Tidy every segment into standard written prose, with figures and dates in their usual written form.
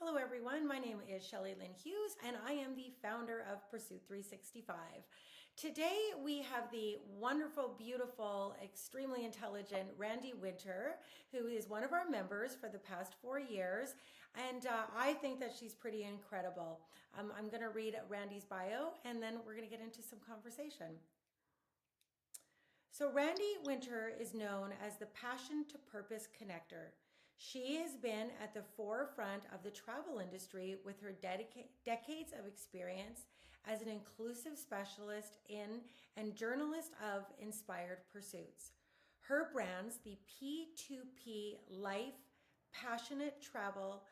Hello, everyone. My name is Shelly Lynn Hughes, and I am the founder of Pursuit 365. Today, we have the wonderful, beautiful, extremely intelligent Randi Winter, who is one of our members for the past 4 years. And I think that she's pretty incredible. I'm going to read Randi's bio, and then we're going to get into some conversation. So, Randi Winter is known as the Passion to Purpose Connector. She has been at the forefront of the travel industry with her decades of experience as an inclusive specialist in and journalist of inspired pursuits. Her brands, the P2P Life, Passionate Travel,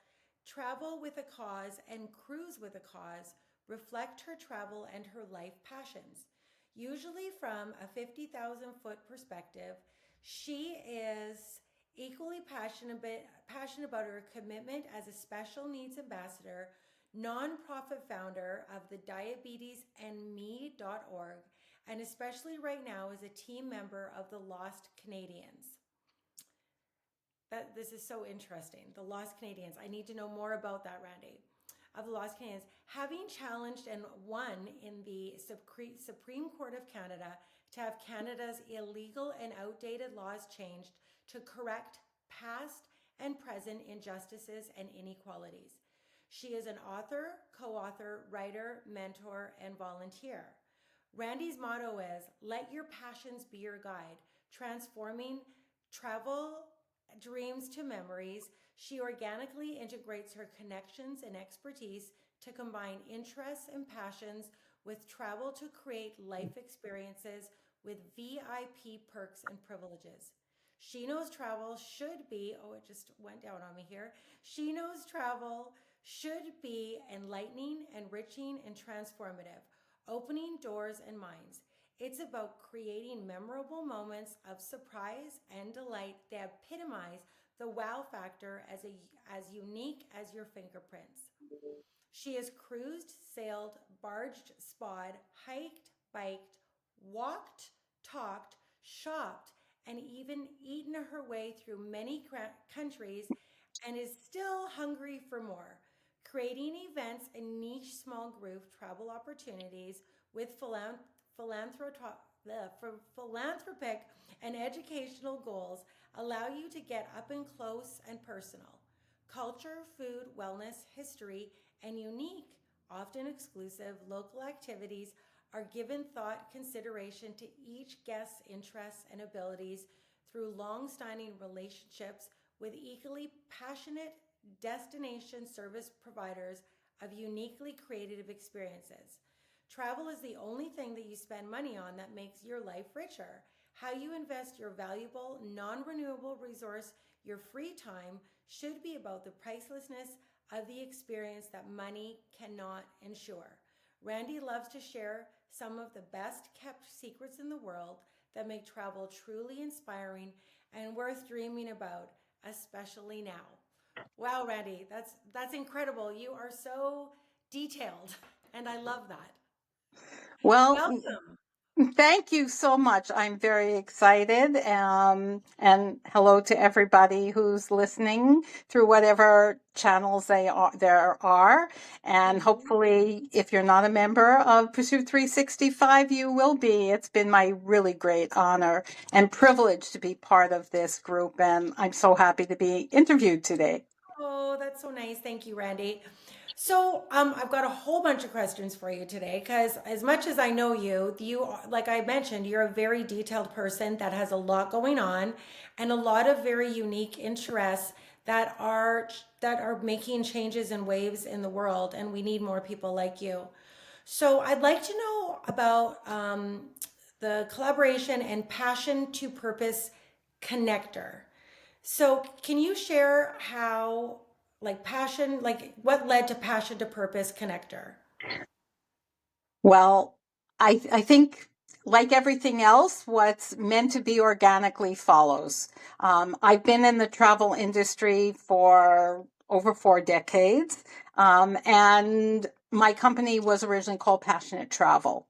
Travel with a Cause, and Cruise with a Cause, reflect her travel and her life passions. Usually from a 50,000-foot perspective, she is equally passionate about her commitment as a special needs ambassador, nonprofit founder of the diabetesandme.org, and especially right now as a team member of the Lost Canadians. This is so interesting. The Lost Canadians. I need to know more about that, Randy. Of the Lost Canadians, having challenged and won in the Supreme Court of Canada to have Canada's illegal and outdated laws changed to correct past and present injustices and inequalities. She is an author, co-author, writer, mentor, and volunteer. Randi's motto is, let your passions be your guide, transforming travel dreams to memories. She organically integrates her connections and expertise to combine interests and passions with travel to create life experiences with VIP perks and privileges. She knows travel should be, oh, it just went down on me here. She knows travel should be enlightening, enriching, and transformative, opening doors and minds. It's about creating memorable moments of surprise and delight that epitomize the wow factor as unique as your fingerprints. She has cruised, sailed, barged, spawed, hiked, biked, walked, talked, shopped, and even eaten her way through many countries and is still hungry for more. Creating events and niche small group travel opportunities with philanthropic and educational goals allow you to get up and close and personal. Culture, food, wellness, history, and unique, often exclusive local activities are given thought consideration to each guest's interests and abilities through long-standing relationships with equally passionate destination service providers of uniquely creative experiences. Travel is the only thing that you spend money on that makes your life richer. How you invest your valuable, non renewable resource, your free time, should be about the pricelessness of the experience that money cannot ensure. Randi loves to share some of the best kept secrets in the world that make travel truly inspiring and worth dreaming about, especially now. Wow, Randi, that's incredible. You are so detailed, and I love that. Well, Welcome. thank you so much. I'm very excited. And hello to everybody who's listening through whatever channels there are. And Mhm. hopefully, if you're not a member of Pursuit 365, you will be. It's been my really great honor and privilege to be part of this group. And I'm so happy to be interviewed today. Oh, that's so nice. Thank you, Randy. So, I've got a whole bunch of questions for you today because, as much as I know you, like I mentioned, you're a very detailed person that has a lot going on and a lot of very unique interests that are making changes and waves in the world, and we need more people like you. So, I'd like to know about the collaboration and passion to purpose connector. So, can you share how, what led to Passion to Purpose Connector? Well, I think, like everything else, what's meant to be organically follows. I've been in the travel industry for over 4 decades, and my company was originally called Passionate Travel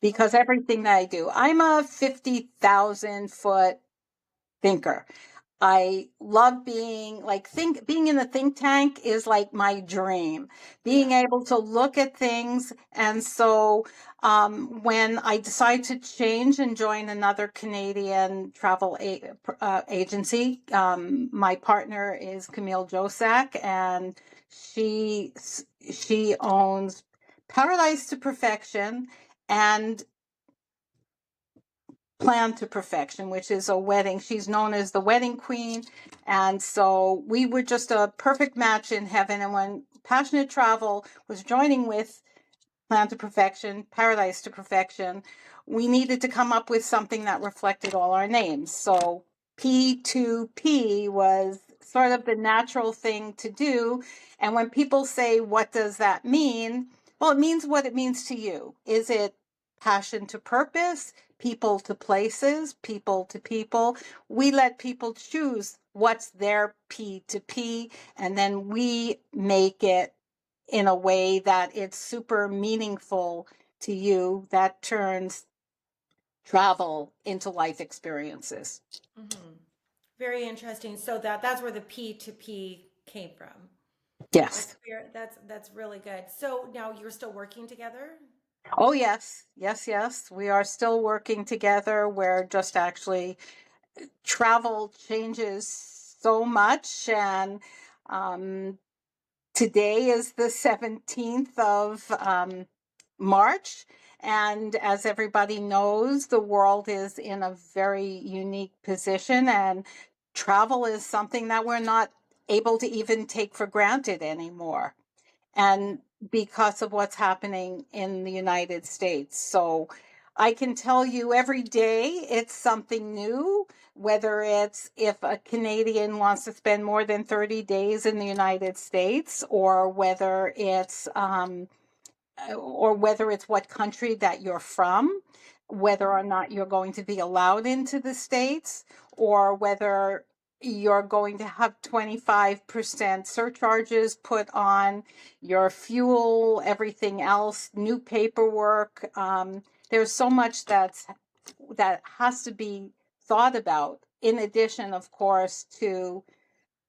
because Okay. everything that I do, I'm a 50,000 foot thinker. I love being in the think tank is like my dream. Being Yeah. able to look at things. And so when I decide to change and join another Canadian travel agency, my partner is Camille Josak, and she she owns Paradise to Perfection and Plan to Perfection, which is a wedding. She's known as the wedding queen. And so we were just a perfect match in heaven. And when Passionate Travel was joining with Plan to Perfection, Paradise to Perfection, we needed to come up with something that reflected all our names. So P2P was sort of the natural thing to do. And when people say, what does that mean? Well, it means what it means to you. Is it passion to purpose, people to places, people to people? We let people choose what's their P2P, and then we make it in a way that it's super meaningful to you, that turns travel into life experiences. Hmm. Very interesting. So that's where the P to P came from. Yes. That's really good. So now you're still working together? Oh, yes. Yes, yes. We are still working together. We're just actually, travel changes so much. And um, today is the 17th of March. And as everybody knows, the world is in a very unique position, and travel is something that we're not able to even take for granted anymore. And because of what's happening in the United States. So I can tell you every day it's something new, whether it's if a Canadian wants to spend more than 30 days in the United States, or whether it's what country that you're from, whether or not you're going to be allowed into the States, or whether you're going to have 25% surcharges put on your fuel, everything else, new paperwork. There's so much that has to be thought about, in addition, of course, to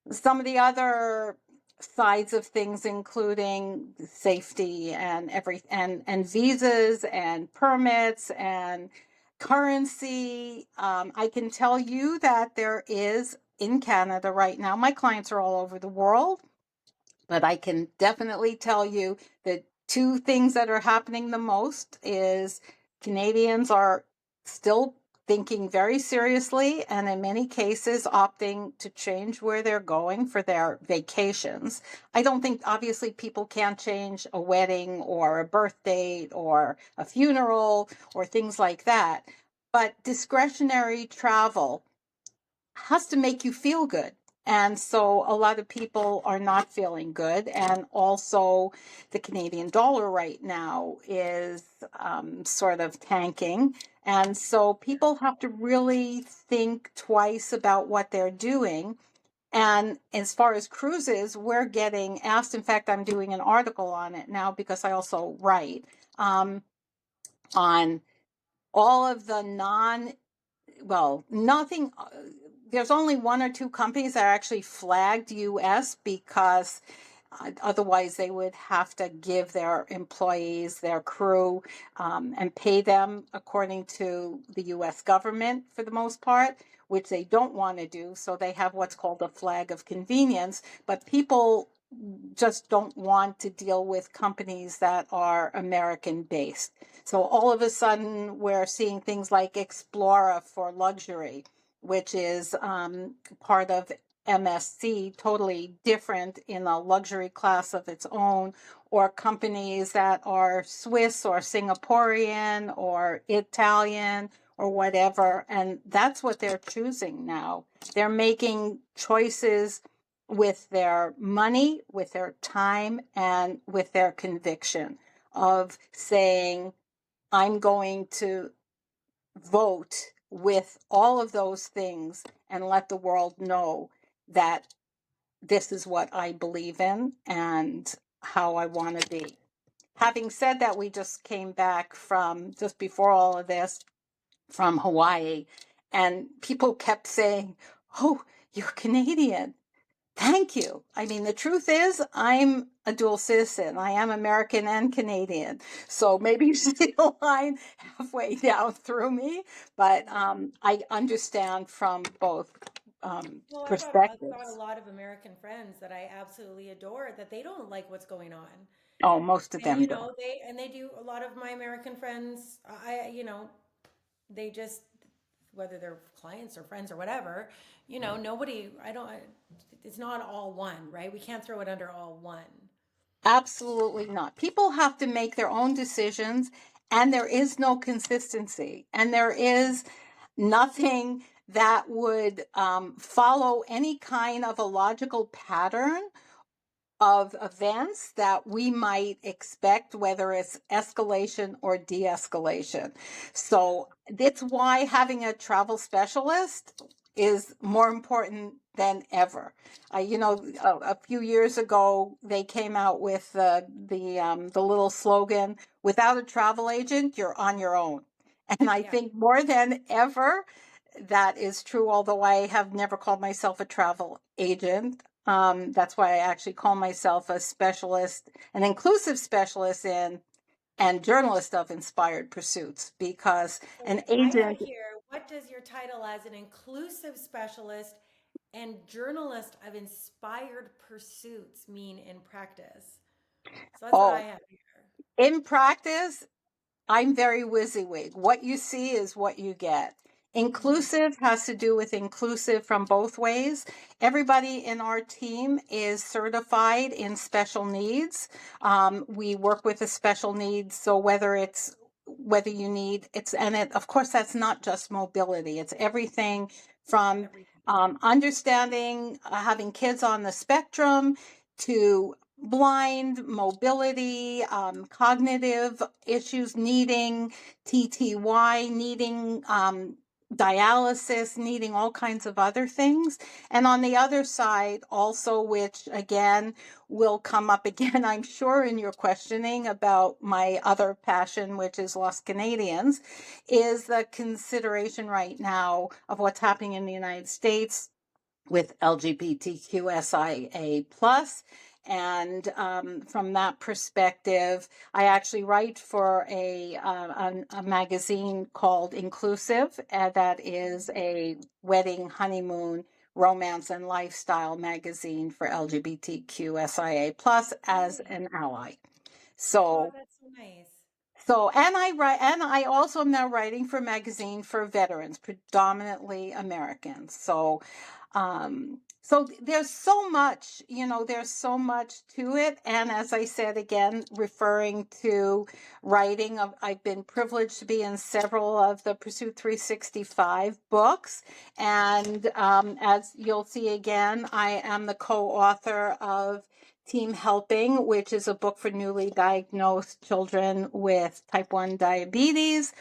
some of the other sides of things, including safety and and visas and permits and currency. I can tell you that there is in Canada right now. My clients are all over the world, but I can definitely tell you that two things that are happening the most is Canadians are still thinking very seriously and in many cases opting to change where they're going for their vacations. I don't think obviously people can't change a wedding or a birth date or a funeral or things like that, but discretionary travel has to make you feel good. And so a lot of people are not feeling good. And also, the Canadian dollar right now is sort of tanking. And so people have to really think twice about what they're doing. And as far as cruises, we're getting asked. In fact, I'm doing an article on it now because I also write on all of the nothing. There's only one or two companies that are actually flagged US because otherwise they would have to give their employees, their crew, and pay them according to the US government for the most part, which they don't want to do. So they have what's called a flag of convenience. But people just don't want to deal with companies that are American based. So all of a sudden, we're seeing things like Explora for luxury, which is part of MSC, totally different in a luxury class of its own, or companies that are Swiss or Singaporean or Italian or whatever. And that's what they're choosing now. They're making choices with their money, with their time, and with their conviction of saying, I'm going to vote with all of those things and let the world know that this is what I believe in and how I want to be. Having said that, we just came back from, just before all of this, from Hawaii, and people kept saying, "Oh, you're Canadian. Thank you. I mean, the truth is, I'm a dual citizen. I am American and Canadian. So maybe you see a line halfway down through me, but I understand from both Well, I've got a perspectives. lot of American friends that I absolutely adore that they don't like what's going on. Oh, most of And them don't. they do a lot of my American friends, they just whether they're clients or friends or whatever, nobody I don't it's not all one, right? We can't throw it under all one. Absolutely not. People have to make their own decisions, and there is no consistency, and there is nothing that would follow any kind of a logical pattern of events that we might expect, whether it's escalation or de escalation. Yeah. So that's why having a travel specialist is more important than ever. A few years ago, they came out with the little slogan, "Without a travel agent, you're on your own." And I Yeah. think more than ever, that is true, although I have never called myself a travel agent. That's why I actually call myself a specialist, an inclusive specialist in and journalist of inspired pursuits, because So an I have agent, here, what does your title as an inclusive specialist and journalist of inspired pursuits mean in practice? So that's what I oh, have here. in practice, I'm very WYSIWYG. What you see is what you get. Hmm. Inclusive has to do with inclusive from both ways. Everybody in our team is certified in special needs. We work with a special needs, so whether you need of course that's not just mobility. It's everything from Everything. understanding having kids on the spectrum to blind, mobility, cognitive issues, needing TTY, needing dialysis, needing all kinds of other things. And on the other side, also, which again will come up again, I'm sure, in your questioning about my other passion, which is Lost Canadians, is the consideration right now of what's happening in the United States with LGBTQSIA plus. And from that perspective, I actually write for a magazine called Inclusive, that is a wedding, honeymoon, romance, and lifestyle magazine for LGBTQSIA plus as Nice. an ally. Oh, So that's so nice. and I write, and I also am now writing for a magazine for veterans, predominantly Americans. So there's so much, there's so much to it. And as I said again, referring to writing, I've been privileged to be in several of the Pursuit 365 books. And as you'll see again, I am the co-author of Team Helping, which is a book for newly diagnosed children with type 1 diabetes.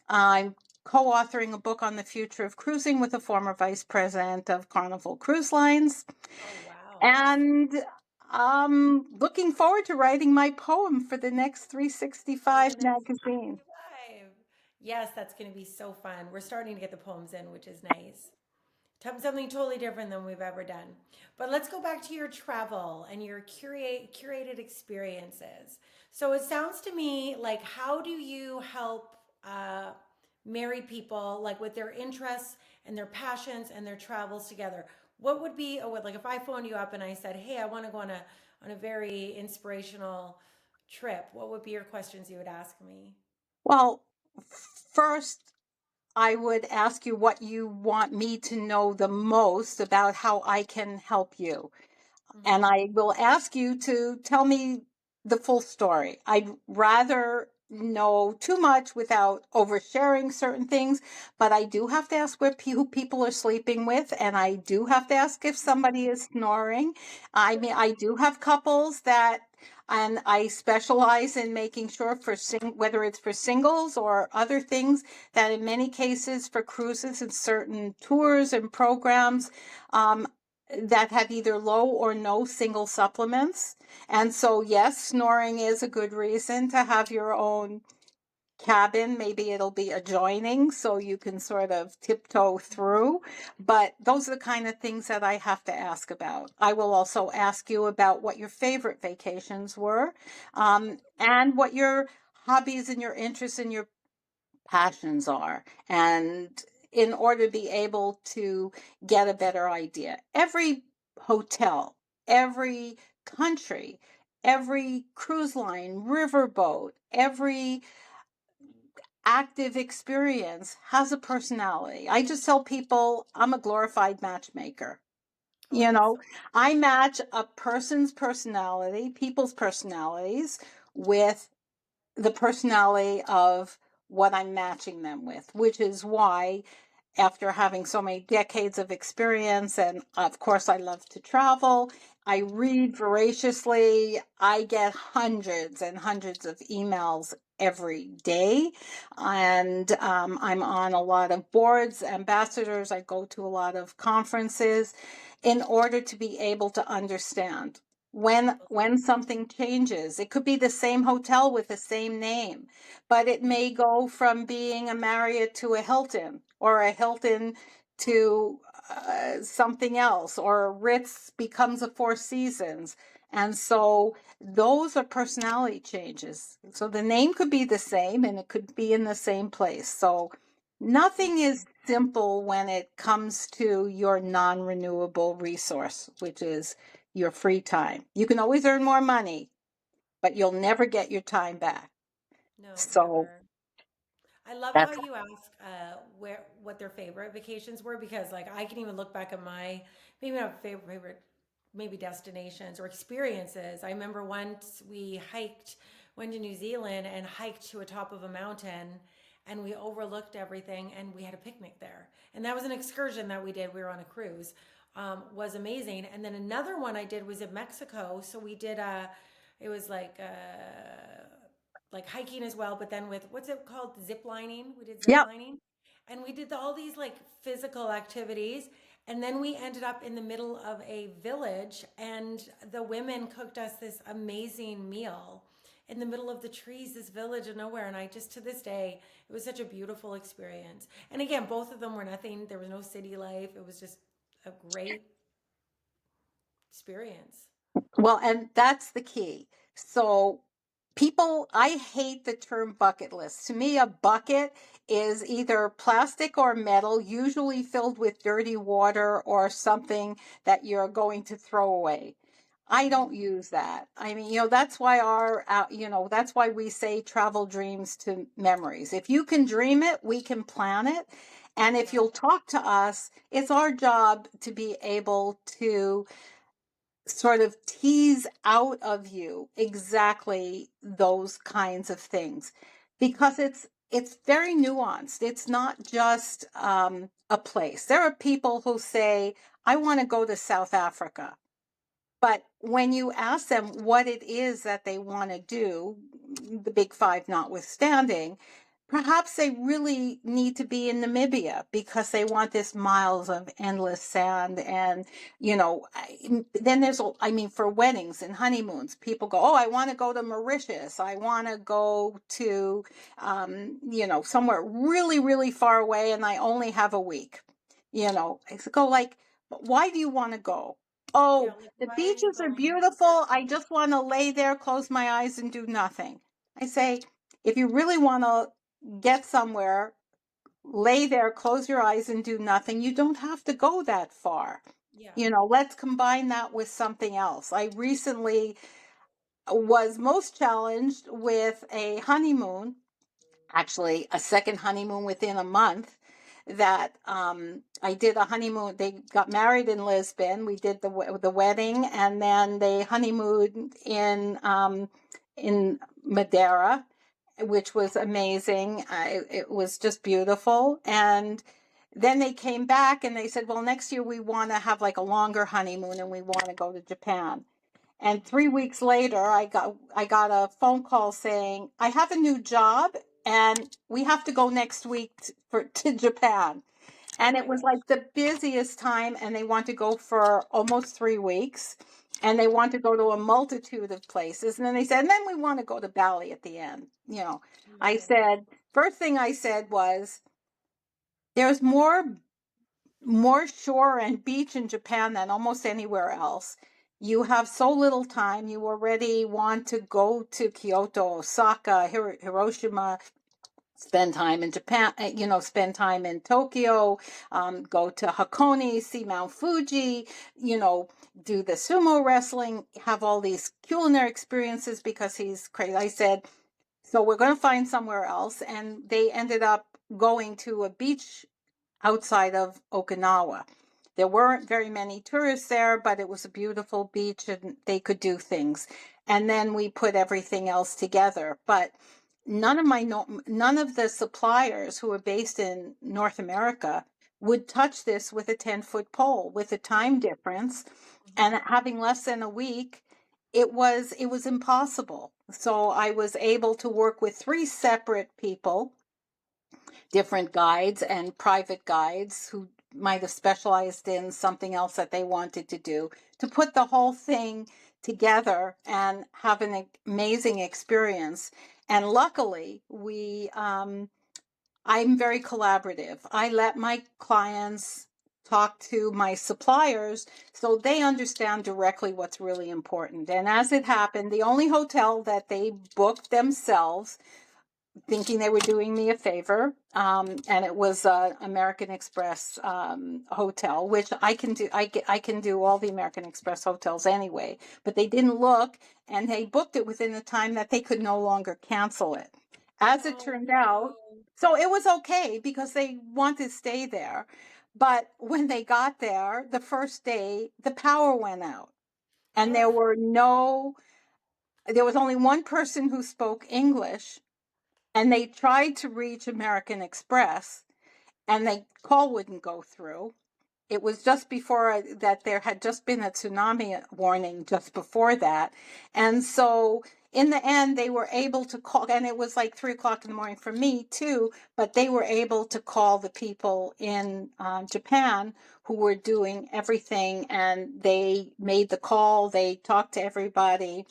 I'm co authoring a book on the future of cruising with a former vice president of Carnival Cruise Lines. Oh, wow. That's And I'm looking forward to writing my poem for the next for 365 the next magazine. 365. Yes, that's going to be so fun. We're starting to get the poems in, which is nice. Something totally different than we've ever done. But let's go back to your travel and your curated experiences. So it sounds to me like how do you help marry people like with their interests and their passions and their travels together? What would be like if I phoned you up and I said, "Hey, I want to go on a very inspirational trip." What would be your questions you would ask me? Well, first, I would ask you what you want me to know the most about how I can help you. And Hmm. I will ask you to tell me the full story. I'd rather know too much without oversharing certain things, but I do have to ask who people are sleeping with, and I do have to ask if somebody is snoring. I mean, I do have couples and I specialize in making sure whether it's for singles or other things, that in many cases for cruises and certain tours and programs, um, that have either low or no single supplements. And so, yes, snoring is a good reason to have your own cabin. Maybe it'll be adjoining so you can sort of tiptoe through. But those are the kind of things that I have to ask about. I will also ask you about what your favorite vacations were, and what your hobbies and your interests and your passions are. And in order to be able to get a better idea, every hotel, every country, every cruise line, riverboat, every active experience has a personality. I just tell people I'm a glorified matchmaker. Oh, You that's know, so I match a person's personality, people's personalities, with the personality of what I'm matching them with, which is why, after having so many decades of experience, and of course, I love to travel, I read voraciously, I get hundreds and hundreds of emails every day. And I'm on a lot of boards, ambassadors, I go to a lot of conferences in order to be able to understand when something changes. It could be the same hotel with the same name, but it yeah. may go from being a Marriott to a Hilton, or a Hilton to something else, or a Ritz becomes a Four Seasons. And so those are personality changes. So the name could be the same and it could be in the same place. So nothing is simple when it comes to your non-renewable resource, which is your free time. You can always earn more money, but you'll never get your time back. No, So never. I love how that's you ask where what their favorite vacations were, because like I can even look back at my maybe not favorite maybe destinations or experiences. I remember once we hiked, went to New Zealand and hiked to a top of a mountain, and we overlooked everything and we had a picnic there. And that was an excursion that we did. We were on a cruise. Was amazing. And then another one I did was in Mexico. So we did it was like hiking as well, but then with what's it called? Zip lining. We did zip Yep. lining. And we did all these like physical activities. And then we ended up in the middle of a village, and the women cooked us this amazing meal in the middle of the trees, this village of nowhere. And I just, to this day, it was such a beautiful experience. And again, both of them were nothing, there was no city life. It was just a great experience. Well, and that's the key. So people, I hate the term bucket list. To me, a bucket is either plastic or metal, usually filled with dirty water or something that you're going to throw away. I don't use that. I mean, that's why that's why we say travel dreams to memories. If you can dream it, we can plan it. And if Yeah. you'll talk to us, it's our job to be able to sort of tease out of you exactly those kinds of things, because it's very nuanced. It's not just a place. There are people who say, I want to go to South Africa. But when you ask them what it is that they want to do, the big five notwithstanding, perhaps they really need to be in Namibia because they want this miles of endless sand. And, then I mean, for weddings and honeymoons, people go, oh, I want to go to Mauritius. I want to go to, somewhere really, really far away, and I only have a week. I go like, why do you want to go? Yeah. Oh, Like, the why are you beaches are going beautiful. I just want to lay there, close my eyes, and do nothing. I say, if you really want to get somewhere, lay there, close your eyes, and do nothing. You don't have to go that far. Yeah. Let's combine that with something else. I recently was most challenged with a honeymoon, actually a second honeymoon within a month, that I did a honeymoon. They got married in Lisbon. We did the wedding, and then they honeymooned in Madeira, which was amazing. It was just beautiful. And then they came back and they said, well, next year we want to have like a longer honeymoon and we want to go to Japan. And 3 weeks later, I got a phone call saying, I have a new job and we have to go next week to Japan. Oh And it my was gosh. like the busiest time, and they want to go for almost 3 weeks. and they want to go to a multitude of places. And then they said, and then we want to go to Bali at the end. I Amazing. said, first thing I said was, there's more shore and beach in Japan than almost anywhere else. You have so little time. You already want to go to Kyoto, Osaka, Hiroshima, spend time in Japan, spend time in Tokyo, go to Hakone, see Mount Fuji, do the sumo wrestling, have all these culinary experiences because he's crazy. I said, so we're going to find somewhere else. And they ended up going to a beach outside of Okinawa. There weren't very many tourists there, but it was a beautiful beach and they could do things. And then we put everything else together. But none of the suppliers who are based in North America would touch this with a 10-foot pole with a time difference, Mhm. and having less than a week. It was impossible. So I was able to work with three separate people, different guides and private guides who might have specialized in something else that they wanted to do, to put the whole thing together and have an amazing experience. And luckily, I'm very collaborative. I let my clients talk to my suppliers so they understand directly what's really important. And as it happened, the only hotel that they booked themselves, thinking they were doing me a favor, and it was American Express hotel, which I can do. I can do all the American Express hotels anyway, but they didn't look, and they booked it within the time that they could no longer cancel it. As it Oh, turned out, wow. so it was okay because they wanted to stay there. But when they got there, the first day, the power went out, and Ugh. there was only one person who spoke English, and they tried to reach American Express, and the call wouldn't go through. It was just before that there had just been a tsunami warning just before that. And so in the end, they were able to call, and it was like 3 o'clock in the morning for me too, but they were able to call the people in Japan who were doing everything, and they made the call, they talked to everybody,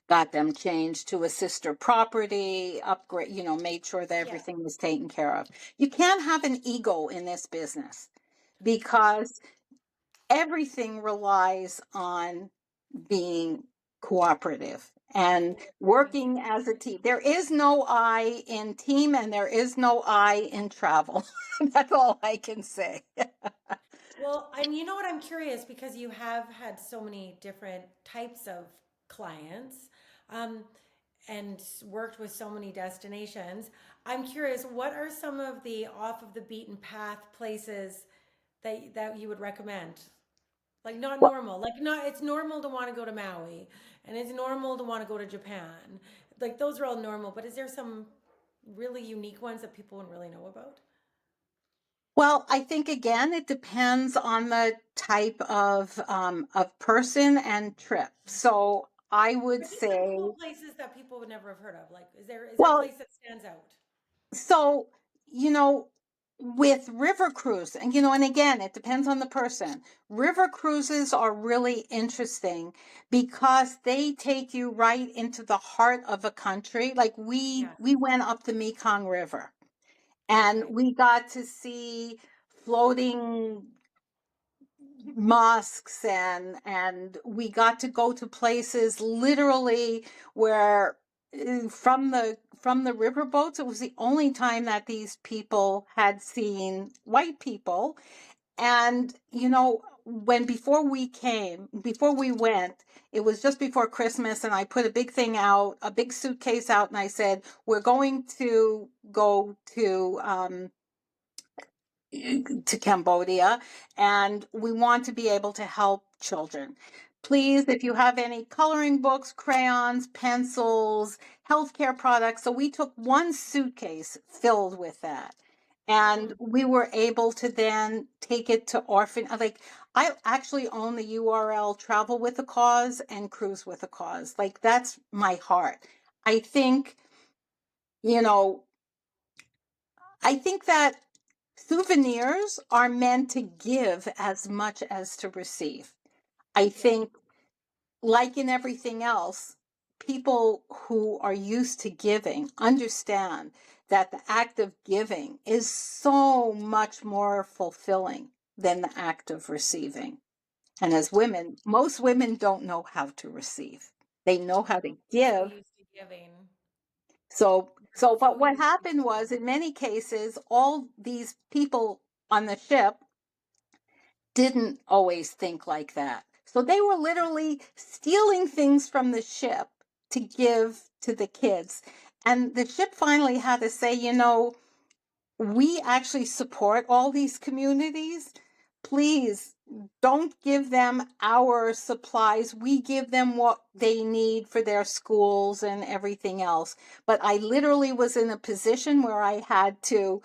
got them changed to a sister property, upgrade, made sure that Yeah. everything was taken care of. You can't have an ego in this business because everything relies on being cooperative and Totally. working as a team. There is no I in team and there is no I in travel. That's all I can say. Well, and you know what? I'm curious because you have had so many different types of clients, um, and worked with so many destinations. I'm curious, what are some of the off of the beaten path places that you would recommend? Like not Well, normal. Like not it's normal to want to go to Maui and it's normal to want to go to Japan. Like those are all normal, but is there some really unique ones that people wouldn't really know about? well, I think again, it depends on the type of person and trip. So I would But just some say, cool places that people would never have heard of. Like is there a well, place that stands out? so, you know, with river cruise, and again, it depends on the person. River cruises are really interesting because they take you right into the heart of a country. Like Yes. we went up the Mekong River and Okay. we got to see floating mosques, and we got to go to places literally where from the river boats, it was the only time that these people had seen white people. And when before we went, it was just before Christmas, and I put a big suitcase out, and I said, we're going to go to Cambodia, and we want to be able to help children. Please, if you have any coloring books, crayons, pencils, healthcare products. So we took one suitcase filled with that. And Mm. we were able to then take it to like, I actually own the URL Travel with a Cause and Cruise with a Cause. Like, that's my heart. I think, you know, I think that souvenirs are meant to give as much as to receive. I Yeah. think like in everything else, people who are used to giving understand that the act of giving is so much more fulfilling than the act of receiving. And as women, most women don't know how to receive. They know how to So give. used to giving. But So what used to happened was, giving. in many cases, all these people on the ship didn't always think like that. So they were literally stealing things from the ship to give to the kids. And the ship finally had to say, we actually support all these communities. Please don't give them our supplies. We give them what they need for their schools and everything else. But I literally was in a position where I had to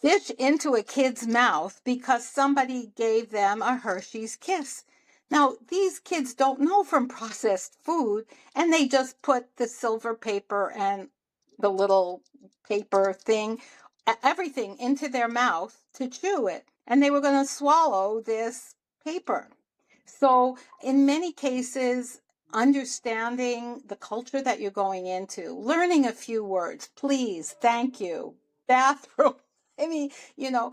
fish into a kid's mouth because somebody gave them a Hershey's Kiss. Now, these kids don't know from processed food, and they just put the silver paper and the little paper thing, everything into their mouth to chew it. And they were going to swallow this paper. So, in many cases, understanding the culture that you're going into, learning a few words, please, thank you, bathroom. I mean, you know,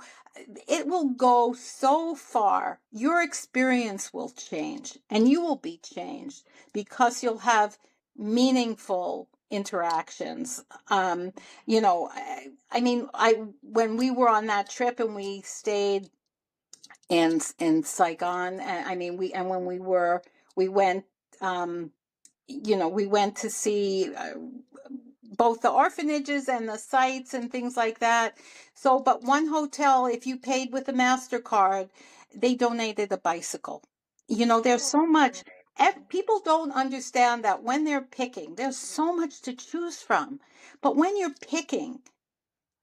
it will go so far. Your experience will change and you will be changed because you'll have meaningful interactions. I mean, when we were on that trip and we stayed in Saigon, I mean, when we went, um, we went to see both the orphanages and the sites and things like that. So, but one hotel, if you paid with a MasterCard, they donated a bicycle. There's so much. People don't understand that when they're picking, there's so much to choose from. But when you're picking,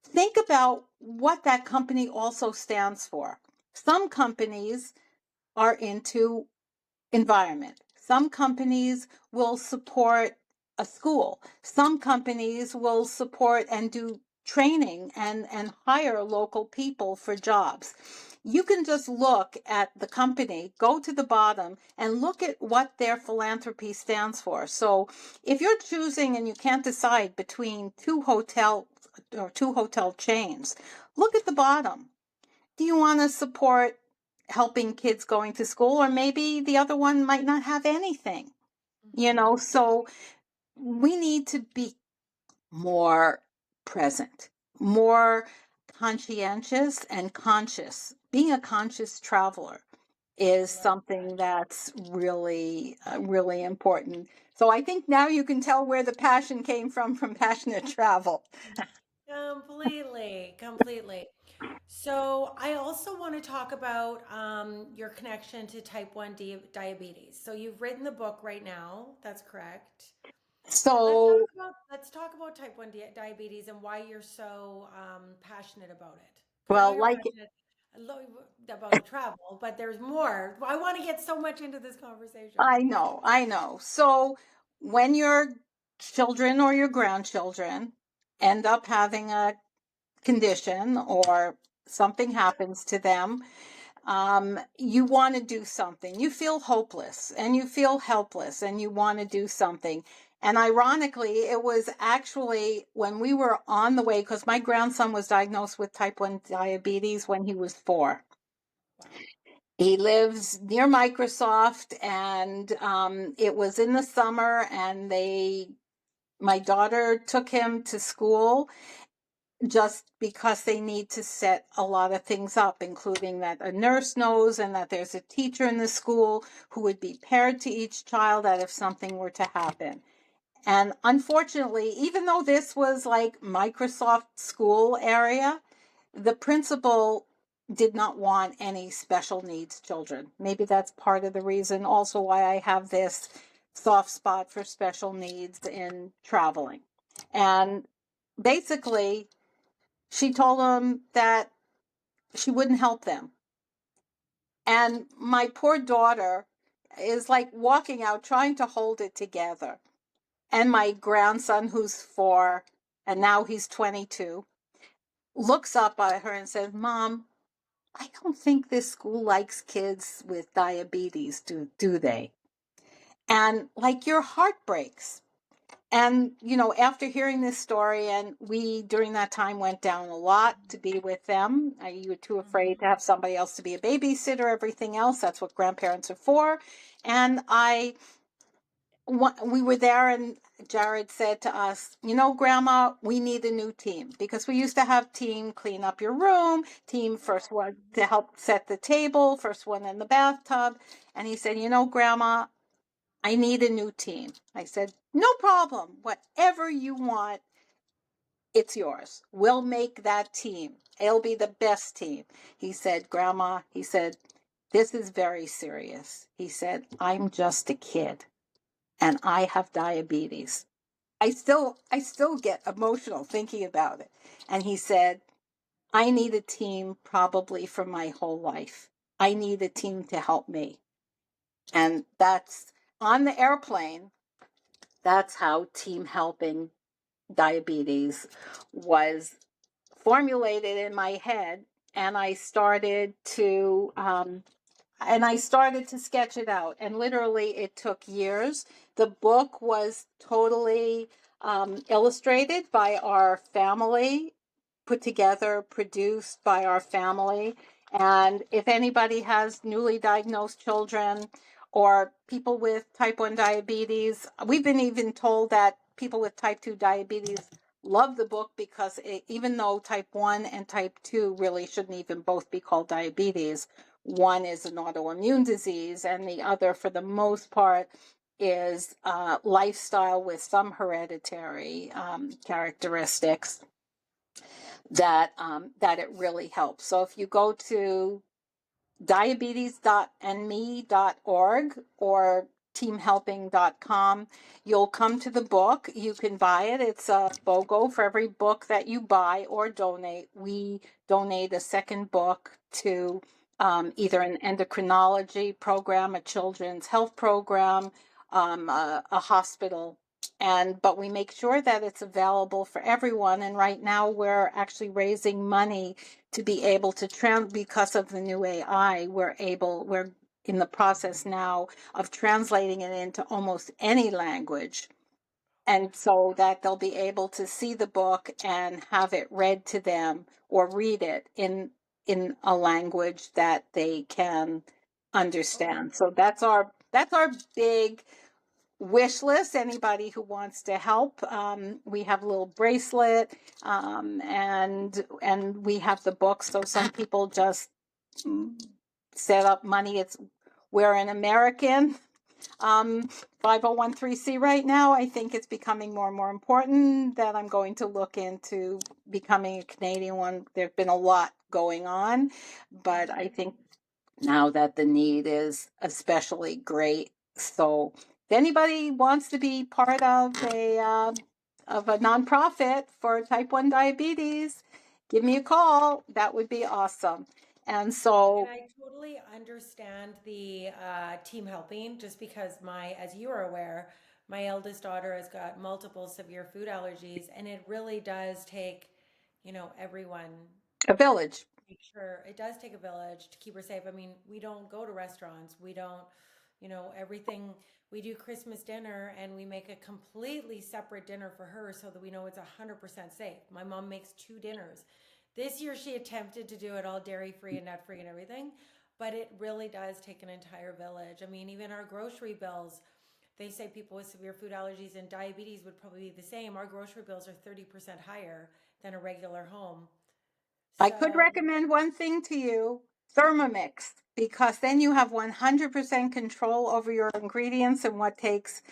think about what that company also stands for. Some companies are into environment. Some companies will support a school. Some companies will support and do training and hire local people for jobs. You can just look at the company, go to the bottom, and look at what their philanthropy stands for. So if you're choosing and you can't decide between two hotel chains, look at the bottom. Do you want to support helping kids going to school, or maybe the other one might not have anything? So we need to be more present, more conscientious and conscious. Being a conscious traveler is Love something that's really, really important. So I think now you can tell where the passion came from passionate travel. completely, completely. So I also want to talk about your connection to type 1 diabetes. So you've written the book right now. That's correct. So, Let's talk about type 1 diabetes and why you're so passionate about it. Because I know well, you're like passionate about the travel, but there's more. I want to get so much into this conversation. I know. So when your children or your grandchildren end up having a condition or something happens to them, you want to do something. You feel hopeless and you feel helpless and you want to do something. And ironically, it was actually when we were on the way, because my grandson was diagnosed with type 1 diabetes when he was 4. Wow. He lives near Microsoft, and it was in the summer, and my daughter took him to school just because they need to set a lot of things up, including that a nurse knows and that there's a teacher in the school who would be paired to each child that if something were to happen. And unfortunately, even though this was like Microsoft school area, the principal did not want any special needs children. Maybe that's part of the reason also why I have this soft spot for special needs in traveling. And basically, she told them that she wouldn't help them. And my poor daughter is like walking out trying to hold it together. And my grandson, who's 4, and now he's 22, looks up at her and says, Mom, I don't think this school likes kids with diabetes, do they? And like your heart breaks. And, after hearing this story, and we during that time went down a lot to be with them. You were too afraid to have somebody else to be a babysitter, everything else. That's what grandparents are for. And we were there, and Jared said to us, Grandma, we need a new team, because we used to have team clean up your room, team first one to help set the table, first one in the bathtub. And he said, Grandma, I need a new team. I said, no problem. Whatever you want, it's yours. We'll make that team. It'll be the best team. He said, Grandma, he said, this is very serious. He said, I'm just a kid and I have diabetes. I still get emotional thinking about it. And he said, I need a team probably for my whole life. I need a team to help me. And that's on the airplane. That's how team helping diabetes was formulated in my head. And I started to sketch it out. And literally, it took years. The book was totally illustrated by our family, put together, produced by our family. And if anybody has newly diagnosed children or people with type 1 diabetes, we've been even told that people with type 2 diabetes love the book, because even though type 1 and type 2 really shouldn't even both be called diabetes, one is an autoimmune disease and the other, for the most part, is lifestyle with some hereditary characteristics that it really helps. So if you go to diabetes.nme.org or teamhelping.com, you'll come to the book. You can buy it. It's a BOGO for every book that you buy or donate. We donate a second book to either an endocrinology program, a children's health program, a hospital. But we make sure that it's available for everyone. And right now we're actually raising money to be able to because of the new AI, we're in the process now of translating it into almost any language. And so that they'll be able to see the book and have it read to them, or read it in a language that they can understand. So that's our big wish list. Anybody who wants to help, we have a little bracelet, and we have the book. So some people just set up money. We're an American 5013C right now. I think it's becoming more and more important that I'm going to look into becoming a Canadian one. There's been a lot going on, but I think now that the need is especially great. So if anybody wants to be part of a nonprofit for type 1 diabetes, give me a call. That would be awesome. And And so I totally understand the team helping, just because as you are aware, my eldest daughter has got multiple severe food allergies, and it really does take, everyone. a village. Make sure it does take a village to keep her safe. I mean, we don't go to restaurants. We don't, everything. We do Christmas dinner and we make a completely separate dinner for her so that we know it's 100% safe. My mom makes two dinners. This year she attempted to do it all dairy free and nut free and everything, but it really does take an entire village. I mean, even our grocery bills, they say people with severe food allergies and diabetes would probably be the same. Our grocery bills are 30% higher than a regular home. I could So recommend one thing to you, Thermomix, because then you have 100% control over your ingredients, and what takes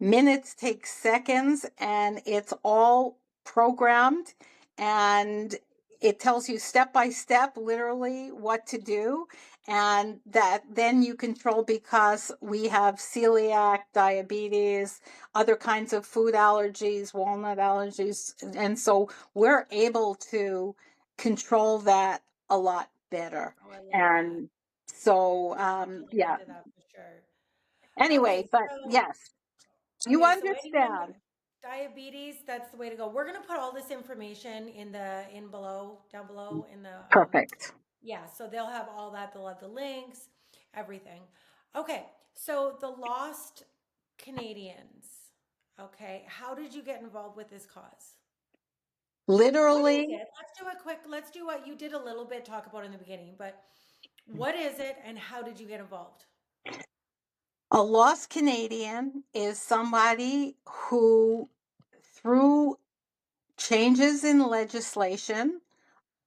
minutes takes seconds, and it's all programmed, and it tells you step by step literally what to do. And that then you control, because we have celiac, diabetes, other kinds of food allergies, walnut allergies, and so we're able to control that a lot better. oh, I love that. And so I'll have to look yeah, into that for sure. anyway, Okay, but so yes, you anyone with understand. diabetes, that's the way to go. We're gonna put all this information in below, down below in the Perfect. yeah, so they'll have all that. They'll have the links, everything. Okay, so the lost Canadians. Okay. How did you get involved with this cause? What is Literally, it? Let's do what you did a little bit talk about in the beginning, but what is it and how did you get involved? a lost Canadian is somebody who, through changes in legislation,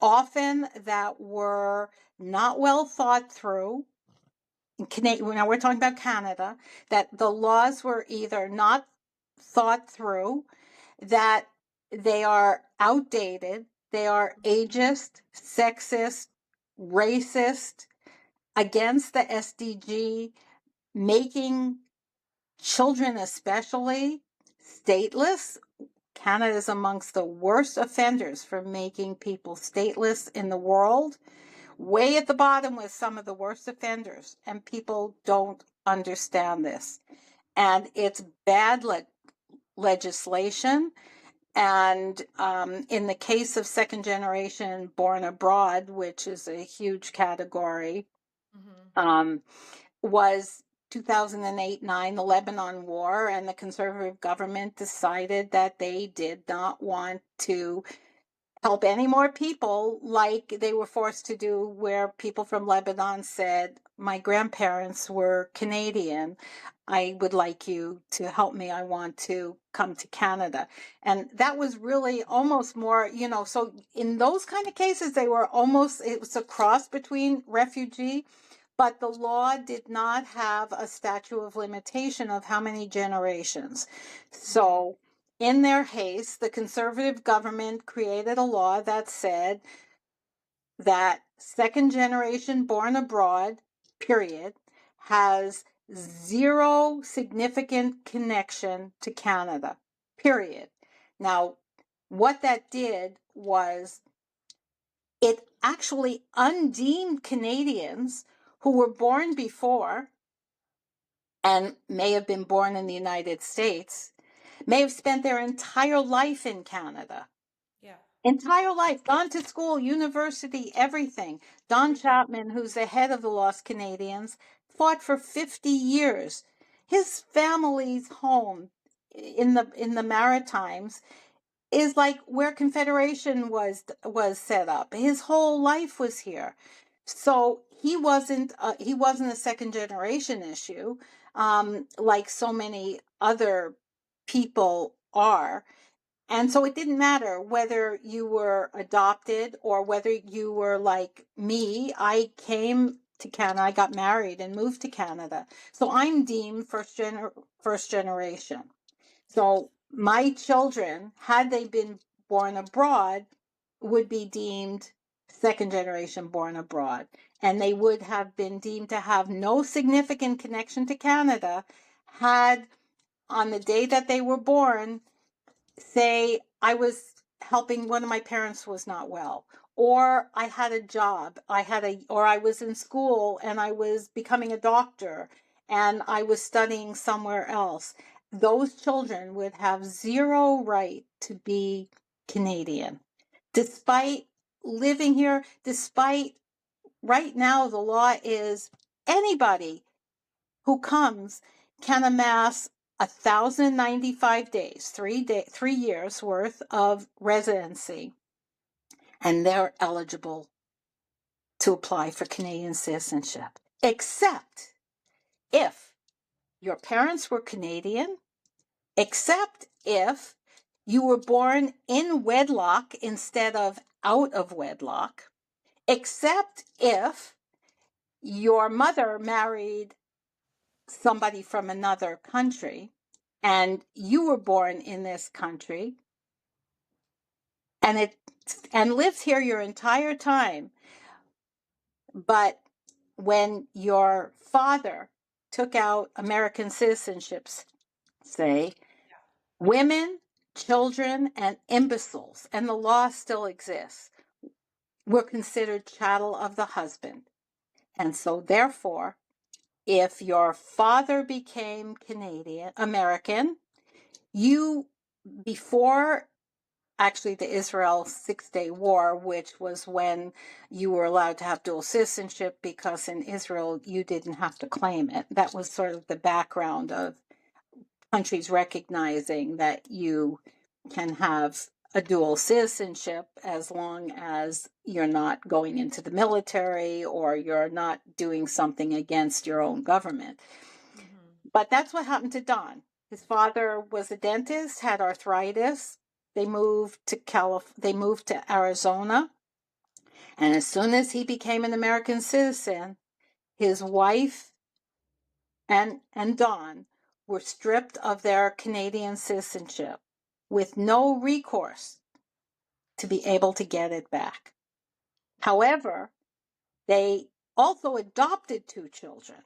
often that were not well thought through, now we're talking about Canada, that the laws were either not thought through, that they are outdated, they are ageist, sexist, racist, against the SDG, making children especially stateless. Canada is amongst the worst offenders for making people stateless in the world, way at the bottom with some of the worst offenders, and people don't understand this. And it's bad legislation. And in the case of second generation born abroad, which is a huge category, Mm-hmm. was 2008-9, the Lebanon War, and the conservative government decided that they did not want to help any more people like they were forced to do, where people from Lebanon said, my grandparents were Canadian. I would like you to help me. I want to come to Canada. And that was really almost more, so in those kind of cases, it was a cross between refugee, but the law did not have a statute of limitation of how many generations. Mm-hmm. So in their haste, the conservative government created a law that said that second generation born abroad, period, has zero significant connection to Canada, period. Now, what that did was it actually undeemed Canadians who were born before and may have been born in the United States, may have spent their entire life in Canada. Yeah. Entire life, gone to school, university, everything. Don Everything. Chapman, who's the head of the Lost Canadians, fought for 50 years. His family's home in the Maritimes is like where Confederation was set up. His whole life was here. So he wasn't a second generation issue, like so many other people are. And so it didn't matter whether you were adopted or whether you were like me. I came to Canada, I got married and moved to Canada. So I'm deemed first generation. Yeah. So my children, had they been born abroad, would be deemed second generation born abroad. And they would have been deemed to have no significant connection to Canada had, on the day that they were born, say I was helping, one of my parents was not well, or I had a job, or I was in school and I was becoming a doctor and I was studying somewhere else. Those children would have zero right to be Canadian, despite living here, despite right now the law is anybody who comes can amass 1,095 days, 3 years worth of residency, and they're eligible to apply for Canadian citizenship, except if your parents were Canadian, except if you were born in wedlock instead of out of wedlock, except if your mother married somebody from another country and you were born in this country and lived here your entire time, but when your father took out American citizenships, say, women, children, and imbeciles, and the law still exists, were considered chattel of the husband. And so therefore, if your father became American, you, before actually the Israel 6-Day War, which was when you were allowed to have dual citizenship, because in Israel you didn't have to claim it. That was sort of the background of countries recognizing that you can have a dual citizenship as long as you're not going into the military or you're not doing something against your own government. Mm-hmm. But that's what happened to Don. His father was a dentist, had arthritis. They moved to they moved to Arizona, and as soon as he became an American citizen, his wife and Don were stripped of their Canadian citizenship with no recourse to be able to get it back. However, they also adopted two children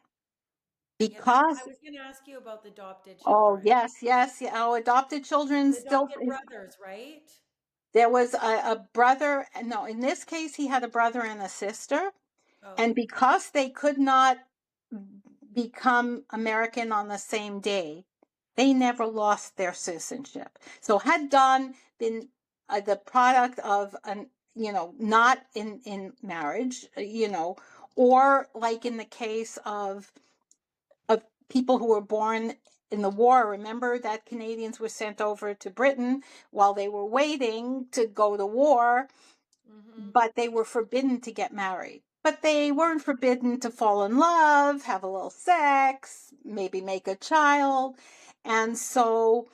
Yeah, that's. because, I was going to ask you about the adopted oh, children, yes, yes, yeah, oh, adopted children the still, adopted brothers, right? there was a brother, no, in this case, he had a brother and a sister. Oh, And because they could not become American on the same day, they never lost their citizenship. So had Don been the product of an, not in marriage, or like in the case of people who were born in the war. Remember that Canadians were sent over to Britain while they were waiting to go to war, mm-hmm. but they were forbidden to get married. But they weren't forbidden to fall in love, have a little sex, maybe make a child. And so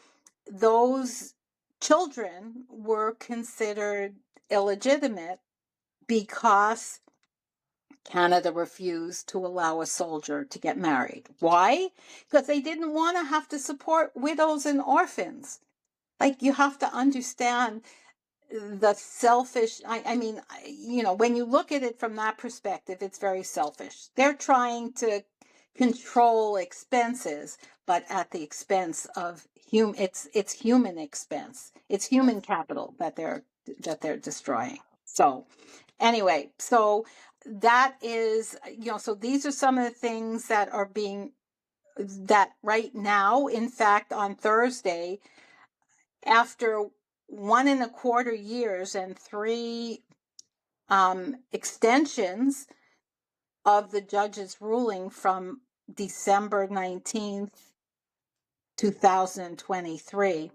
those children were considered illegitimate because Canada refused to allow a soldier to get married. Why? Because they didn't want to have to support widows and orphans. Like, you have to understand the selfish, I mean, when you look at it from that perspective, it's very selfish. They're trying to control expenses, but at the expense of it's human expense. It's human Yes. capital that they're destroying. So anyway, so that is, so these are some of the things that are being, that right now, in fact, on Thursday, after 1.25 years and three extensions of the judge's ruling from December 19th, 2023,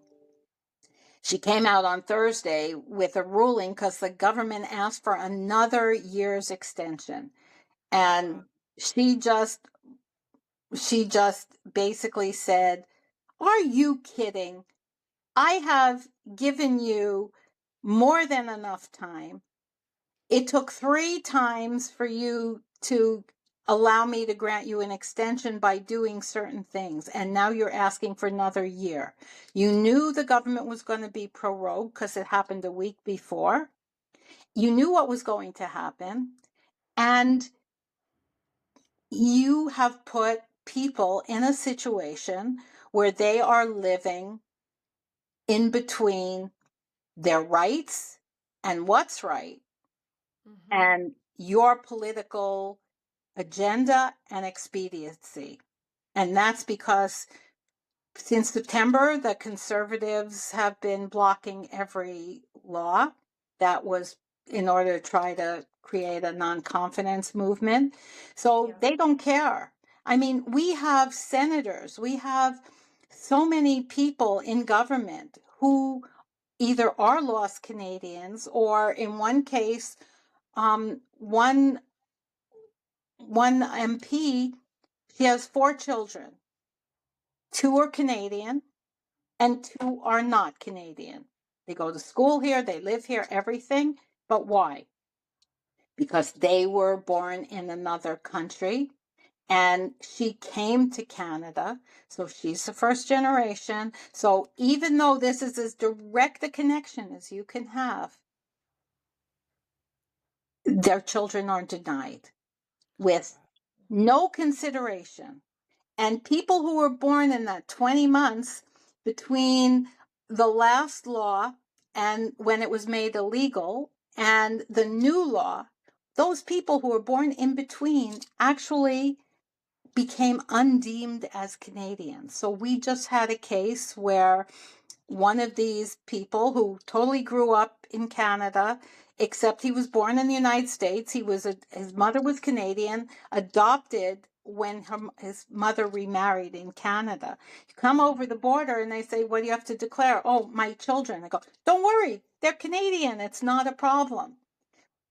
she came out on Thursday with a ruling because the government asked for another year's extension. Wow. And she just basically said, "Are you kidding? I have given you more than enough time. It took 3 times for you to allow me to grant you an extension by doing certain things, and now you're asking for another year. You knew the government was going to be prorogued because it happened a week before. You knew what was going to happen, and you have put people in a situation where they are living in between their rights and what's right Mm-hmm. and your political agenda and expediency." And that's because since September, the conservatives have been blocking every law that was in order to try to create a non-confidence movement. So Yeah. they don't care. I mean, we have senators, we have so many people in government who either are lost Canadians or, in one case, one MP, she has 4 children. 2 are Canadian and 2 are not Canadian. They go to school here, they live here, everything. But why? Because they were born in another country and she came to Canada. So she's the first generation. So even though this is as direct a connection as you can have, their children are denied with no consideration. And people who were born in that 20 months between the last law and when it was made illegal and the new law, those people who were born in between actually became undeemed as Canadians. So we just had a case where one of these people who totally grew up in Canada, except he was born in the United States. His mother was Canadian, adopted when his mother remarried in Canada. You come over the border and they say, what do you have to declare? Oh, my children. I go, don't worry, they're Canadian. It's not a problem.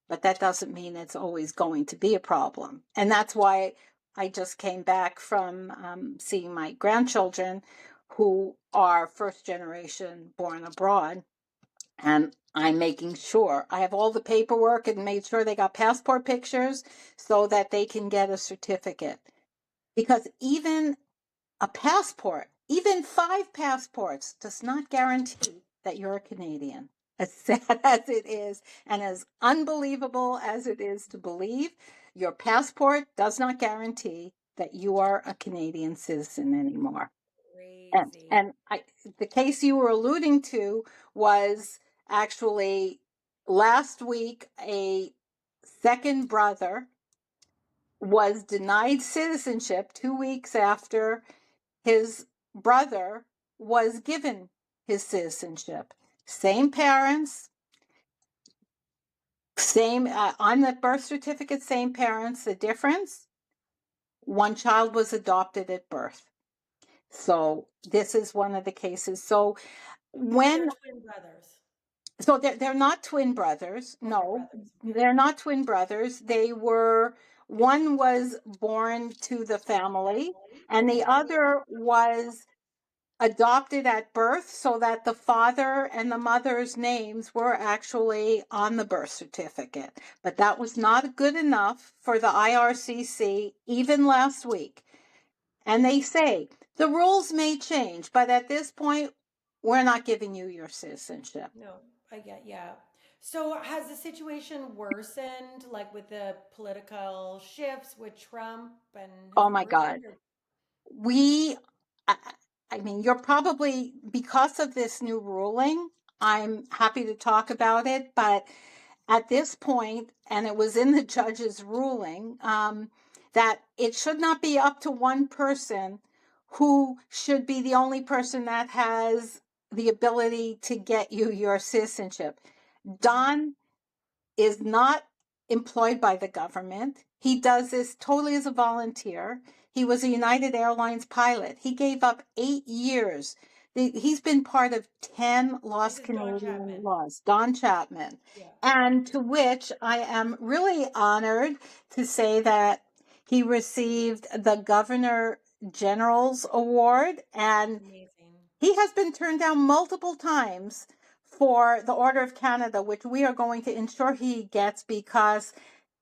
But that doesn't mean it's always going to be a problem. And that's why I just came back from seeing my grandchildren who are first generation born abroad. And I'm making sure I have all the paperwork and made sure they got passport pictures so that they can get a certificate. Because even a passport, even 5 passports, does not guarantee that you're a Canadian. As sad as it is, and as unbelievable as it is to believe, your passport does not guarantee that you are a Canadian citizen anymore. And, Crazy. and I, the case you were alluding to was actually last week, a second brother was denied citizenship 2 weeks after his brother was given his citizenship. Same parents, same on the birth certificate, same parents. The difference, one child was adopted at birth. So this is one of the cases. So But they're when twin brothers. so they're not twin brothers. Oh, they're No, brothers. Okay. they're not twin brothers. They were, one was born to the family and the Okay. other was adopted at birth, so that the father and the mother's names were actually on the birth certificate. But that was not good enough for the IRCC even last week. And they say the rules may change, but at this point, we're not giving you your citizenship. No, I get, yeah. So has the situation worsened, like with the political shifts with Trump and Oh his my God. words? Or We, I, I mean, you're probably, because of this new ruling, I'm happy to talk about it, but at this point, and it was in the judge's ruling, that it should not be up to one person who should be the only person that has the ability to get you your citizenship. Don is not employed by the government. He does this totally as a volunteer. He was a United Airlines pilot. He gave up 8 years. He's been part of 10 this lost is Don Canadian Chapman. laws, Don Chapman. Yeah. And to which I am really honored to say that he received the Governor General's Award, and Amazing. he has been turned down multiple times for the Order of Canada, which we are going to ensure he gets, because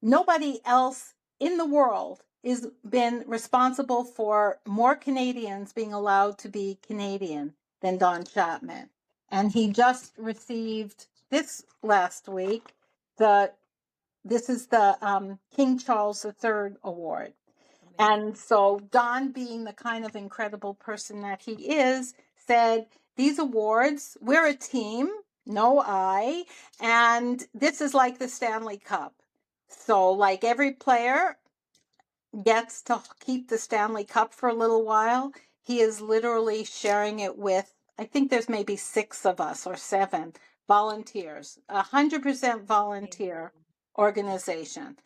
nobody else in the world has been responsible for more Canadians being allowed to be Canadian than Don Chapman. And he just received this last week the this is the King Charles III Award. And Amazing. so Don, being the kind of incredible person that he is, said, these awards, we're a team, no I, and this is like the Stanley Cup. So like every player gets to keep the Stanley Cup for a little while, he is literally sharing it with, I think there's maybe 6 of us or 7 volunteers, 100% volunteer Amazing. organization.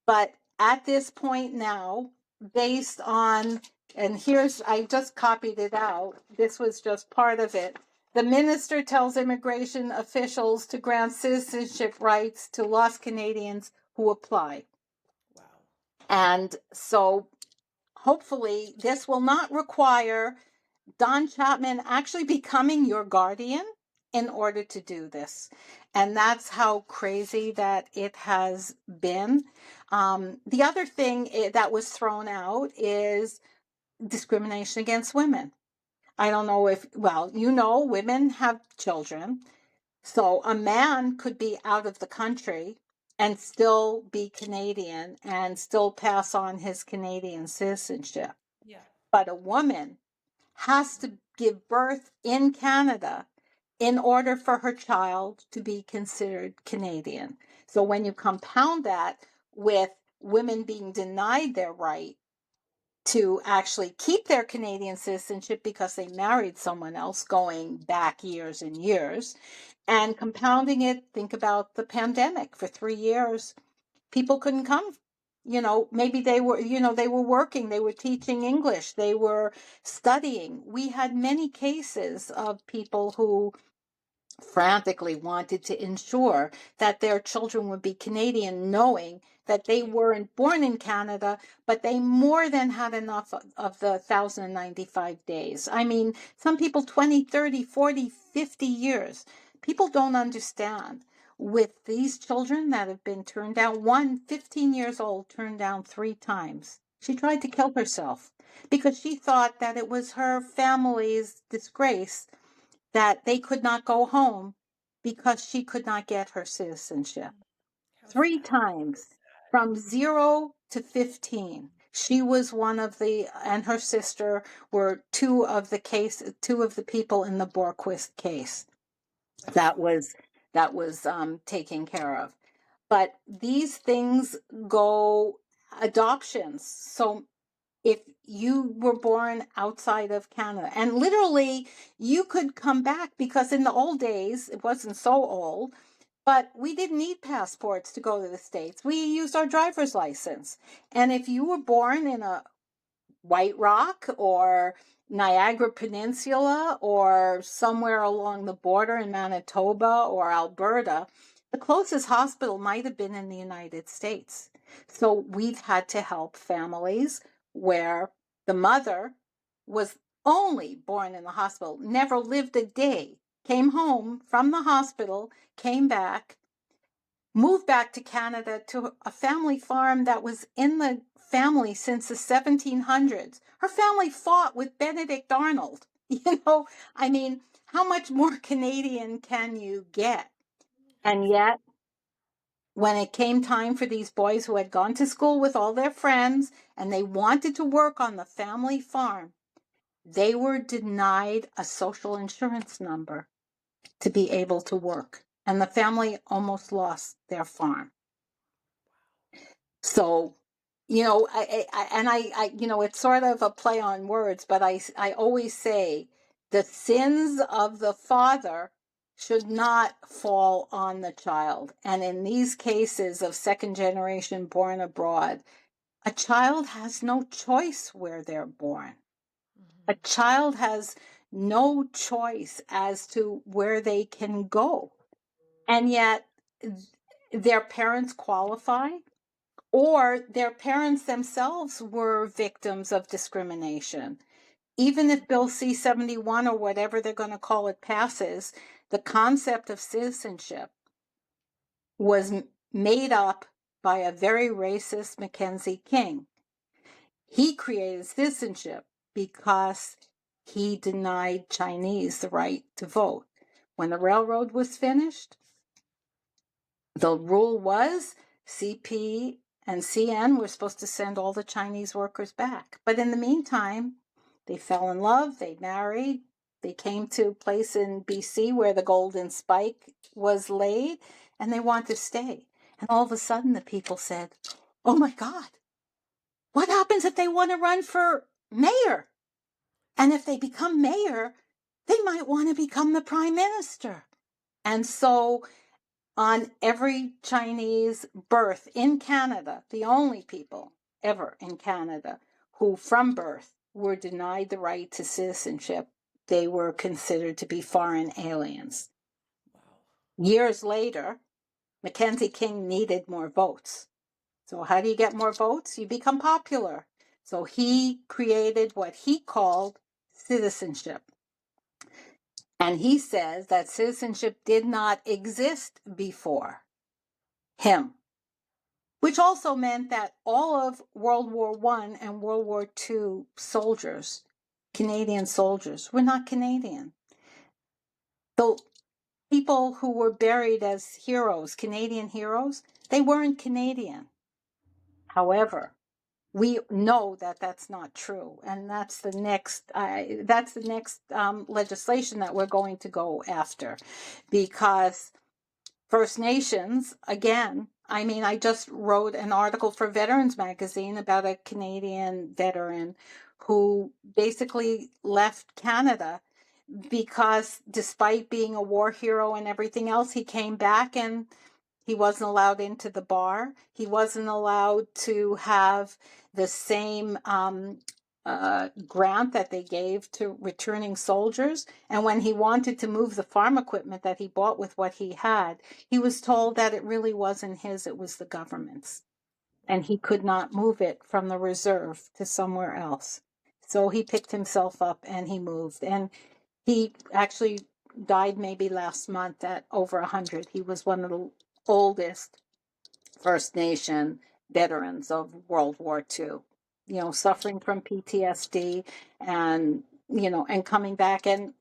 But at this point now, based on, and here's, I just copied it out, this was just part of it. The minister tells immigration officials to grant citizenship rights to lost Canadians who apply. Wow. And so hopefully this will not require Don Chapman actually becoming your guardian in order to do this. And that's how crazy that it has been. The other thing that was thrown out is discrimination against women. I don't know if, well, women have children. So a man could be out of the country and still be Canadian and still pass on his Canadian citizenship. Yeah. But a woman has to give birth in Canada in order for her child to be considered Canadian. So when you compound that with women being denied their right to actually keep their Canadian citizenship because they married someone else going back years and years, and compounding it, think about the pandemic. For 3 years, people couldn't come. Maybe they were working, they were teaching English, they were studying. We had many cases of people who frantically wanted to ensure that their children would be Canadian, knowing that they weren't born in Canada, but they more than had enough of the 1,095 days. I mean, some people 20, 30, 40, 50 years. People don't understand. With these children that have been turned down, one 15 years old turned down 3 times. She tried to kill herself because she thought that it was her family's disgrace that they could not go home because she could not get her citizenship. How Three sad. times from 0 to 15. She was one of and her sister were two of the people in the Borquist case that was taken care of. But these things go adoptions. So if you were born outside of Canada, and literally you could come back, because in the old days, it wasn't so old, but we didn't need passports to go to the States. We used our driver's license. And if you were born in a White Rock or Niagara Peninsula or somewhere along the border in Manitoba or Alberta, the closest hospital might have been in the United States. So we've had to help families where the mother was only born in the hospital, never lived a day, came home from the hospital, came back, moved back to Canada to a family farm that was in the family since the 1700s. Her family fought with Benedict Arnold. I mean, how much more Canadian can you get? And yet, when it came time for these boys who had gone to school with all their friends and they wanted to work on the family farm, they were denied a social insurance number to be able to work. And the family almost lost their farm. So, it's sort of a play on words, but I always say the sins of the father should not fall on the child. And in these cases of second generation born abroad, a child has no choice where they're born. A child has no choice as to where they can go. And yet their parents qualify, or their parents themselves were victims of discrimination. Even if Bill C-71 or whatever they're going to call it passes, the concept of citizenship was made up by a very racist Mackenzie King. He created citizenship because he denied Chinese the right to vote. When the railroad was finished, the rule was CP and CN were supposed to send all the Chinese workers back. But in the meantime, they fell in love, they married, they came to a place in BC where the golden spike was laid, and they want to stay. And all of a sudden, the people said, oh my God, what happens if they want to run for mayor? And if they become mayor, they might want to become the prime minister. And so on every Chinese birth in Canada, the only people ever in Canada who from birth were denied the right to citizenship, they were considered to be foreign aliens. Years later, Mackenzie King needed more votes. So how do you get more votes? You become popular. So he created what he called citizenship. And he says that citizenship did not exist before him, which also meant that all of World War I and World War II soldiers, Canadian soldiers, were not Canadian. The people who were buried as heroes, Canadian heroes, they weren't Canadian. However, we know that that's not true, and that's the next legislation that we're going to go after, because First Nations, again, I mean, I just wrote an article for Veterans Magazine about a Canadian veteran who basically left Canada because despite being a war hero and everything else, he came back and He wasn't allowed into the bar. He wasn't allowed to have the same grant that they gave to returning soldiers. And when he wanted to move the farm equipment that he bought with what he had, he was told that it really wasn't his, it was the government's. And he could not move it from the reserve to somewhere else. So he picked himself up and he moved. And he actually died maybe last month at over 100. He was one of the oldest First Nation veterans of World War II, suffering from PTSD and, and coming back. And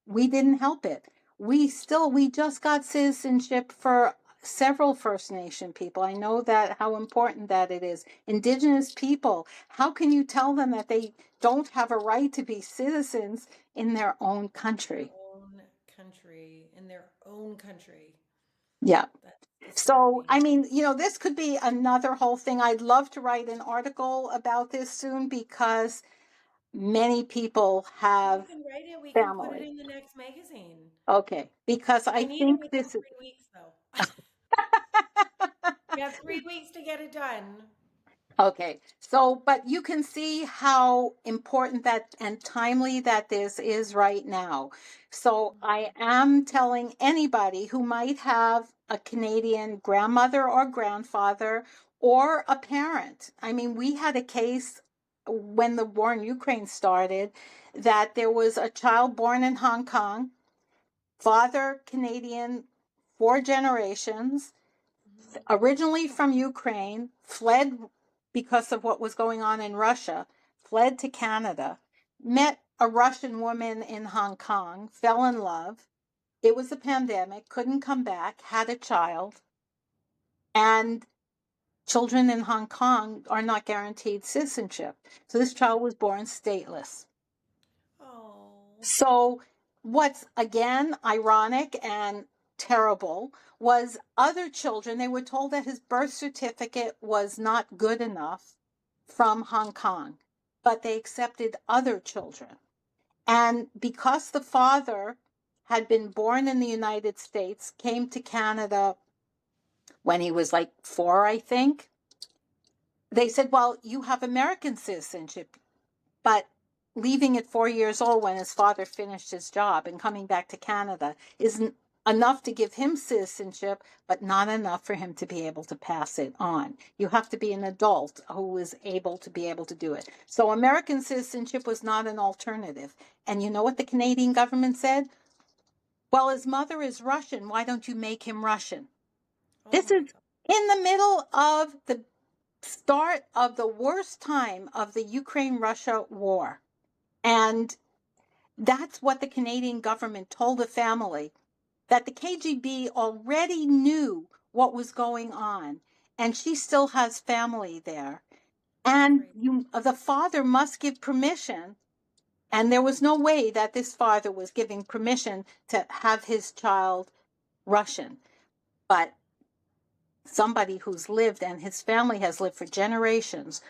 we didn't help it. We just got citizenship for several First Nation people. I know that how important that it is. Indigenous people, how can you tell them that they don't have a right to be citizens in their own country? In their own country. Yeah. That's So, disturbing. I mean, this could be another whole thing. I'd love to write an article about this soon because many people You have can write it. We can put it family. in the next magazine. Okay, because I I need it think within this 3 weeks, though. You have 3 weeks to get it done. Okay, so, but you can see how important that and timely that this is right now. So I am telling anybody who might have a Canadian grandmother or grandfather or a parent. I mean, we had a case when the war in Ukraine started that there was a child born in Hong Kong, father Canadian, 4 generations, originally from Ukraine, fled because of what was going on in Russia, fled to Canada, met a Russian woman in Hong Kong, fell in love. It was a pandemic, couldn't come back, had a child, and children in Hong Kong are not guaranteed citizenship. So this child was born stateless. Oh, So, what's again ironic and terrible was other children, they were told that his birth certificate was not good enough from Hong Kong, but they accepted other children. And because the father had been born in the United States, came to Canada when he was like 4, I think, they said, well, you have American citizenship. But leaving at 4 years old when his father finished his job and coming back to Canada isn't enough to give him citizenship, but not enough for him to be able to pass it on. You have to be an adult who is able to be able to do it. So American citizenship was not an alternative. And you know what the Canadian government said? Well, his mother is Russian. Why don't you make him Russian? oh This my is God. in the middle of the start of the worst time of the Ukraine-Russia war. And that's what the Canadian government told the family, that the KGB already knew what was going on, and she still has family there. That's And crazy. the father must give permission. And there was no way that this father was giving permission to have his child Russian. But somebody who's lived and his family has lived for generations,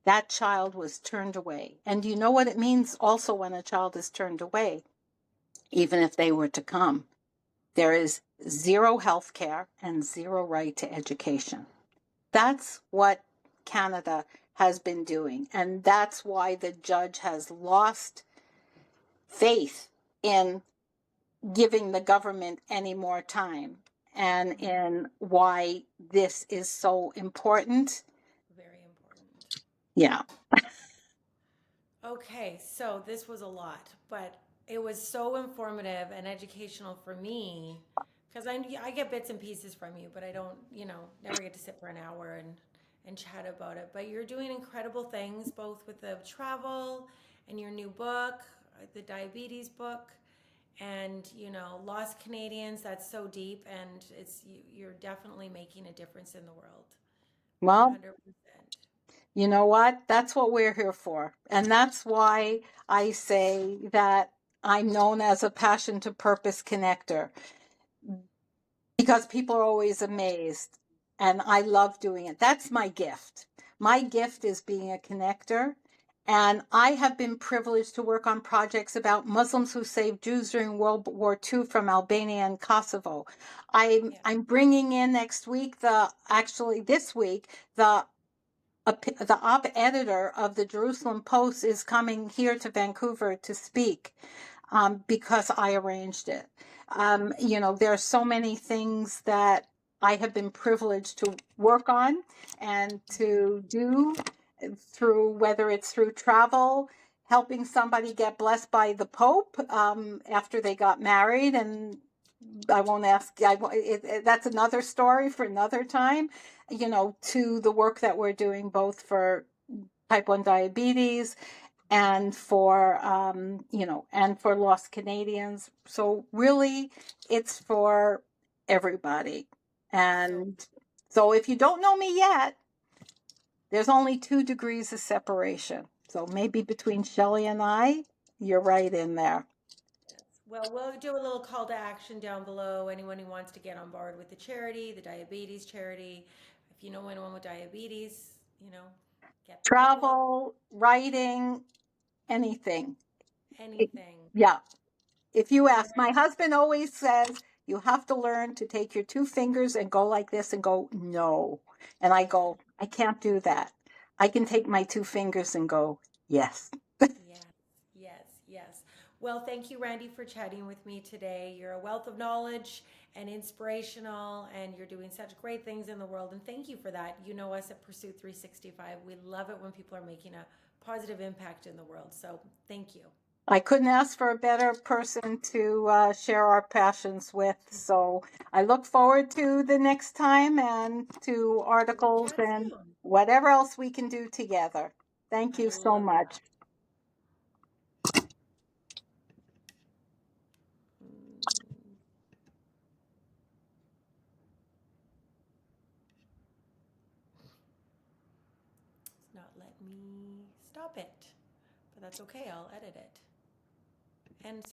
that child was turned away. And do you know what it means also when a child is turned away? Even if they were to come, there is zero health care and zero right to education. That's what Canada has been doing. And that's why the judge has lost faith in giving the government any more time and in why this is so important. Very important. Yeah. Okay, so this was a lot, but it was so informative and educational for me because I get bits and pieces from you, but I don't, never get to sit for an hour and chat about it. But you're doing incredible things both with the travel and your new book, the diabetes book, and Lost Canadians. That's so deep, and you're definitely making a difference in the world. Well, 100%. you know what? That's what we're here for. And that's why I say that I'm known as a passion to purpose connector, because people are always amazed and I love doing it. That's my gift. My gift is being a connector. And I have been privileged to work on projects about Muslims who saved Jews during World War II from Albania and Kosovo. Yeah. I'm bringing in next week, this week, the op editor of the Jerusalem Post is coming here to Vancouver to speak, because I arranged it. There are so many things that I have been privileged to work on and to do through, whether it's through travel, helping somebody get blessed by the Pope after they got married. And I won't ask, that's another story for another time, to the work that we're doing both for type 1 diabetes and for and for lost Canadians. So really it's for everybody. And so if you don't know me yet, there's only 2 degrees of separation. So maybe between Shelly and I, you're right in there. Well, we'll do a little call to action down below. Anyone who wants to get on board with the charity, the diabetes charity. If you know anyone with diabetes, get the people up. Travel, writing, anything. Anything. Yeah. If you Well, ask, my husband always says, you have to learn to take your 2 fingers and go like this and go, no. And I go, I can't do that. I can take my 2 fingers and go, yes. yes, yes, yes. Well, thank you, Randy, for chatting with me today. You're a wealth of knowledge and inspirational, and you're doing such great things in the world. And thank you for that. You know us at Pursuit 365. We love it when people are making a positive impact in the world. So thank you. I couldn't ask for a better person to share our passions with. So I look forward to the next time and to We'll articles chat and soon. whatever else we can do together. Thank I you so love much. that. Mm, It's not letting me stop it, but that's okay. I'll edit it. And